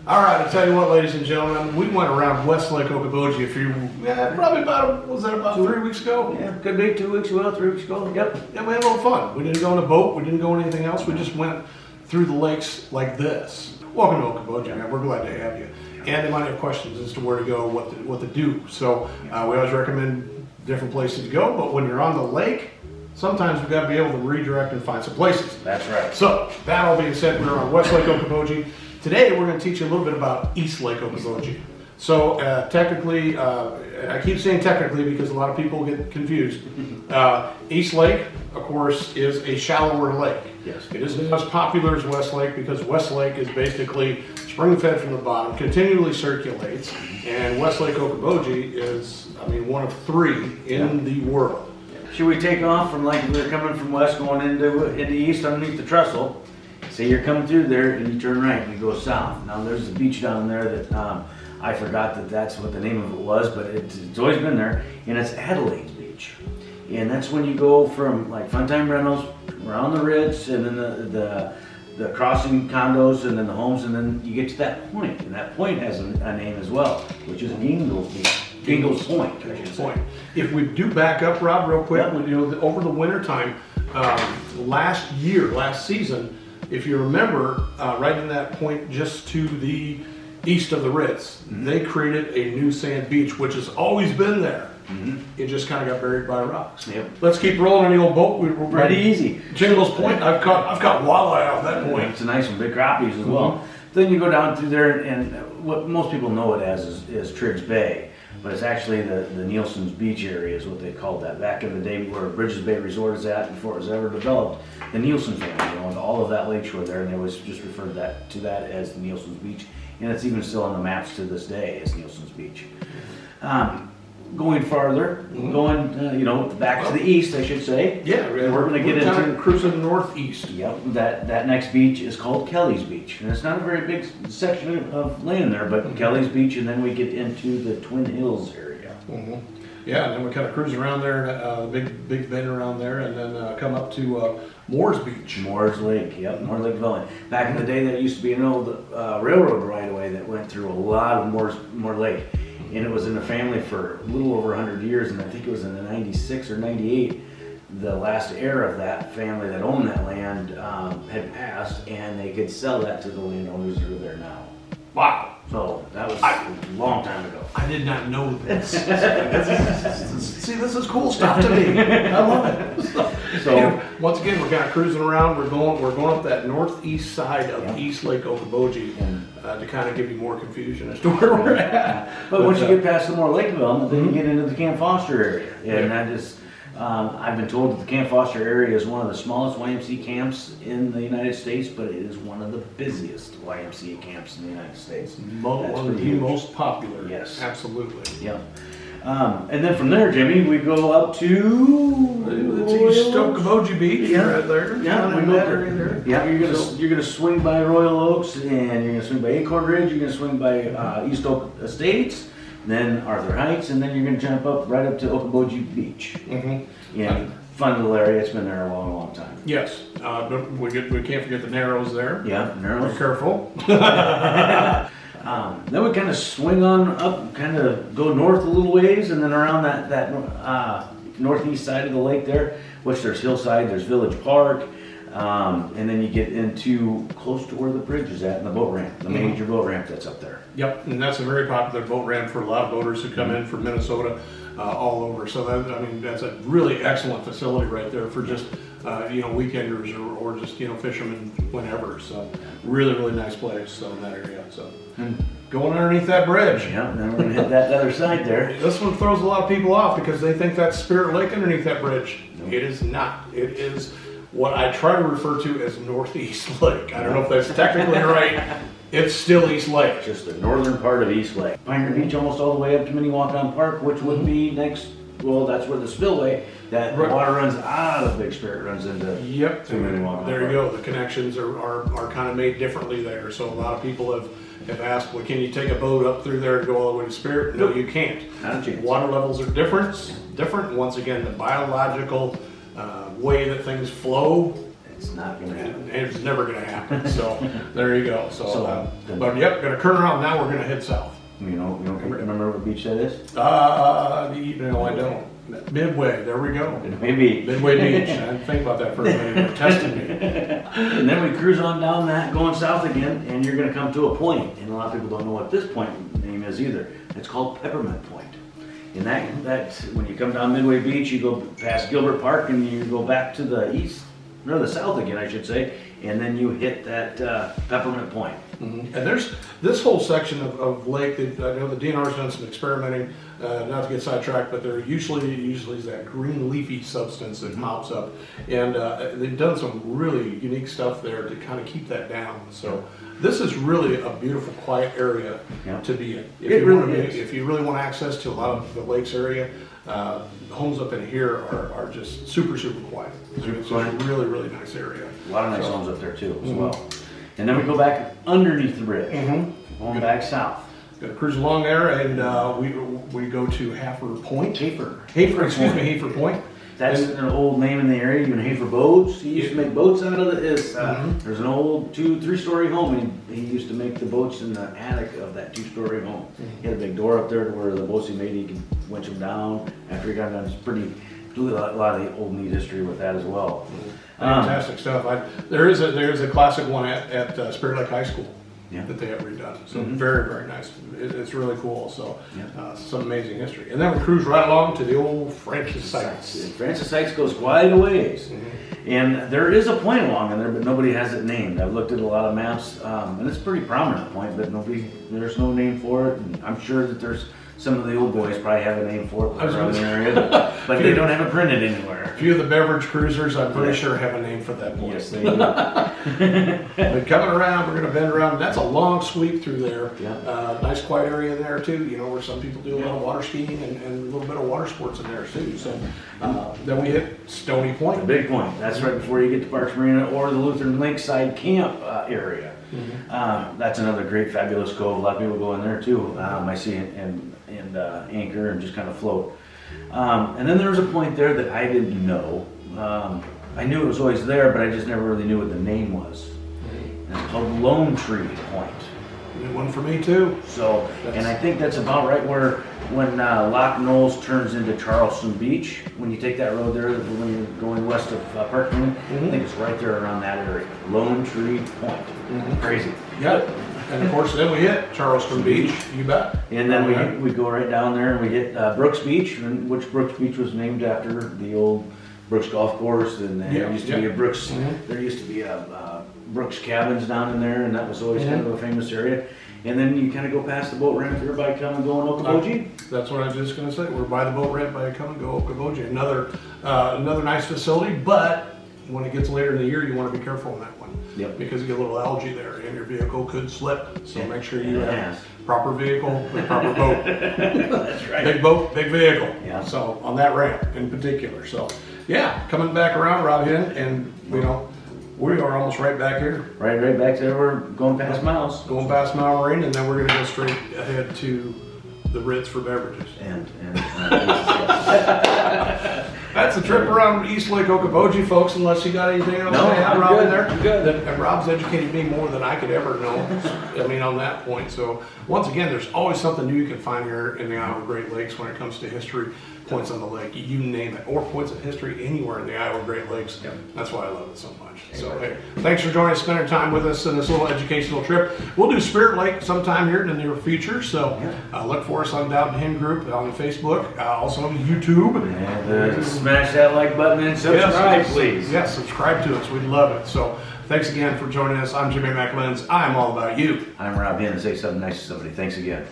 All right, I tell you what, ladies and gentlemen, we went around Westlake Okoboji probably about 3 weeks ago? Yeah, could be 2 weeks ago, 3 weeks ago. Yep. Yeah, we had a little fun. We didn't go on a boat, we didn't go on anything else, we just went through the lakes like this. Welcome to Okoboji, man. We're glad to have you. And they might have questions as to where to go, what to do. So we always recommend different places to go, but when you're on the lake, sometimes we've got to be able to redirect and find some places. That's right. So, that all being said, we're on Westlake Okoboji. Today, we're going to teach you a little bit about East Lake Okoboji. So, technically, I keep saying technically because a lot of people get confused. East Lake, of course, is a shallower lake. Yes. It isn't as popular as West Lake because West Lake is basically spring-fed from the bottom, continually circulates, and West Lake Okoboji is, one of 3 in the world. Should we take off from like we're coming from west going into east underneath the trestle? Say you're coming through there and you turn right and you go south. Now there's a beach down there that I forgot that's what the name of it was, but it's always been there, and it's Adelaide Beach. And that's when you go from like Funtime Rentals around the Ritz and then the crossing condos and then the homes, and then you get to that point, and that point has a name as well, which is Gingles Beach. Gingles Point, I should say. If we do back up, Rob, real quick, over the winter time, last season, if you remember, right in that point just to the east of the Ritz, they created a new sand beach, which has always been there. It just kind of got buried by rocks. Yep. Let's keep rolling on the old boat. We're pretty easy. Gingles Point, I've caught walleye off that point. It's a nice one, big crappies as well. Then you go down through there, and what most people know it as is Triggs Bay. But it's actually the Nielsen Beach area is what they called that. Back in the day where Bridges Bay Resort is at before it was ever developed, the Nielsen family owned all of that lakeshore there, and they always just referred to that as the Nielsen Beach. And it's even still on the maps to this day as Nielsen's Beach. Going farther, back to the east, I should say. Yeah, we're going to get into cruising northeast. Yep, that next beach is called Kelly's Beach, and it's not a very big section of land there, but Kelly's Beach, and then we get into the Twin Hills area. Yeah, and then we kind of cruise around there, big bend around there, and then come up to Moores Beach. Moores Lake, yep, Moore Lake Valley. Back in the day, there used to be an old railroad right-of-way that went through a lot of Moore Lake. And it was in the family for a little over 100 years, and I think it was in the 96 or 98, the last heir of that family that owned that land had passed, and they could sell that to the landowners who are there now. Wow. So that was a long time ago. I did not know this. See, this is cool stuff to me. I love it. So once again, we're kind of cruising around. We're going up that northeast side of East Lake Okoboji to kind of give you more confusion as to where we're at. But once you get past the Moore Lake development, then you get into the Camp Foster area, and that is. I've been told that the Camp Foster area is one of the smallest YMCA camps in the United States, but it is one of the busiest YMCA camps in the United States. One of the most popular. Yes. Absolutely. Yeah. And then from there, Jimmy, we go up to East Okoboji Beach. Right there. Yeah, we go there. Yeah, you're gonna swing by Royal Oaks, and you're gonna swing by Acorn Ridge. You're gonna swing by East Oak Estates. Then Arthur Heights, and then you're going to jump up right up to Okoboji Beach. Yeah, fun little area. It's been there a long, long time. Yes, but we can't forget the Narrows there. Yeah, Narrows. Be careful. Then we kind of swing on up, kind of go north a little ways, and then around that northeast side of the lake there, which there's Hillside, there's Village Park, and then you get into close to where the bridge is at and the boat ramp, the major boat ramp that's up there. Yep, and that's a very popular boat ramp for a lot of boaters who come in from Minnesota, all over. So that's a really excellent facility right there for just weekenders or just fishermen whenever. So really, really nice place. So in that area. So going underneath that bridge. Yeah, and then we're gonna hit that other side there. This one throws a lot of people off because they think that's Spirit Lake underneath that bridge. Nope. It is not. It is what I try to refer to as Northeast Lake. I don't know if that's technically right. It's still East Lake. Just the northern part of East Lake. Pioneer Beach almost all the way up to Minnewacan Park, which would be next, that's where the spillway, that water runs out of Big Spirit, runs into Minnewacan Park. There you go. The connections are kind of made differently there. So a lot of people have asked, well, can you take a boat up through there to go all the way to Spirit? No, you can't. Not a chance. Water levels are different. Once again, the biological way that things flow It's not going to happen. And it's never going to happen. So there you go. So, So, but yep, going to turn around now. We're going to head south. You don't remember what beach that is? No, I don't. Midway. There we go. Maybe. Midway Beach. I didn't think about that for a minute. You're testing me. And then we cruise on down that, going south again, and you're going to come to a point. And a lot of people don't know what this point name is either. It's called Peppermint Point. And that when you come down Midway Beach, you go past Gilbert Park and you go back to the east, or the south again, I should say, and then you hit that Peppermint Point. Mm-hmm. And there's this whole section of lake that I know the DNR's done some experimenting, not to get sidetracked, but there usually is that green leafy substance that pops up, and they've done some really unique stuff there to kind of keep that down. So this is really a beautiful, quiet area to be in. If you really want access to a lot of the lakes area, the homes up in here are just super quiet. It's a really, really nice area. A lot of nice homes up there too, as well. And then we go back underneath the bridge, going back south. Gonna cruise along there, and we go to Hafer Point. Hafer Point. That's an old name in the area. You and Hafer Boats. He used to make boats out of it. There's an old 2-3-story home, and he used to make the boats in the attic of that 2-story home. He had a big door up there to where the boats he made, he could winch them down after he got done. It's pretty, a lot of the old neat history with that as well. Fantastic stuff. There is a classic one at Spirit Lake High School that they have redone. So very, very nice. It's really cool. So some amazing history. And then we cruise right along to the old Francis Sites. Francis Sites goes quite a ways. And there is a point along in there, but nobody has it named. I've looked at a lot of maps, and it's a pretty prominent point, but there's no name for it. And I'm sure that there's some of the old boys probably have a name for it around the area, but they don't have it printed anywhere. A few of the beverage cruisers, I'm pretty sure, have a name for that point. Yes, they do. But coming around, we're going to bend around. That's a long sweep through there. Yeah. Nice quiet area there too. You know, where some people do a lot of water skiing and a little bit of water sports in there too. So then we hit Stony Point. The big point. That's right before you get to Parks Marina or the Lutheran Lakeside Camp area. That's another great, fabulous cove. A lot of people go in there too. I see it and anchor and just kind of float. And then there was a point there that I didn't know. I knew it was always there, but I just never really knew what the name was. And it's called Lone Tree Point. New one for me too. So, and I think that's about right where when Loch Knolls turns into Charleston Beach. When you take that road there, when you're going west of Parkland, I think it's right there around that area. Lone Tree Point. Crazy. Yep. And of course, then we hit Charleston Beach. You bet. And then we go right down there and we hit Brooks Beach, which Brooks Beach was named after the old Brooks Golf Course. And there used to be a Brooks. There used to be a Brooks cabins down in there, and that was always kind of a famous area. And then you kind of go past the boat ramp here by Come and Go in Okoboji. That's what I was just going to say. We're by the boat ramp by Come and Go Okoboji. Another nice facility, but when it gets later in the year, you want to be careful on that one. Because you get a little algae there, and your vehicle could slip. So make sure you have proper vehicle with proper boat. That's right. Big boat, big vehicle. Yeah. So on that ramp in particular. So coming back around, Rob, and we are almost right back here. Right back there. We're going past Miles. Going past Mile Marine, and then we're going to go straight ahead to the Ritz for beverages. That's the trip around East Lake Okoboji, folks, unless you got anything else to add, Rob, in there. I'm good. And Rob's educated me more than I could ever know, on that point. So, once again, there's always something new you can find here in the Iowa Great Lakes when it comes to history, points on the lake, you name it, or points of history anywhere in the Iowa Great Lakes. That's why I love it so much. So, hey, thanks for joining us, spending time with us in this little educational trip. We'll do Spirit Lake sometime here in the near future, so look for us on Down Hen Group on Facebook, also on YouTube. And smash that like button and subscribe, please. Yes, subscribe to us. We'd love it. So thanks again for joining us. I'm Jimmy McLenz. I'm all about you. I'm Rob Hen, and say something nice to somebody. Thanks again.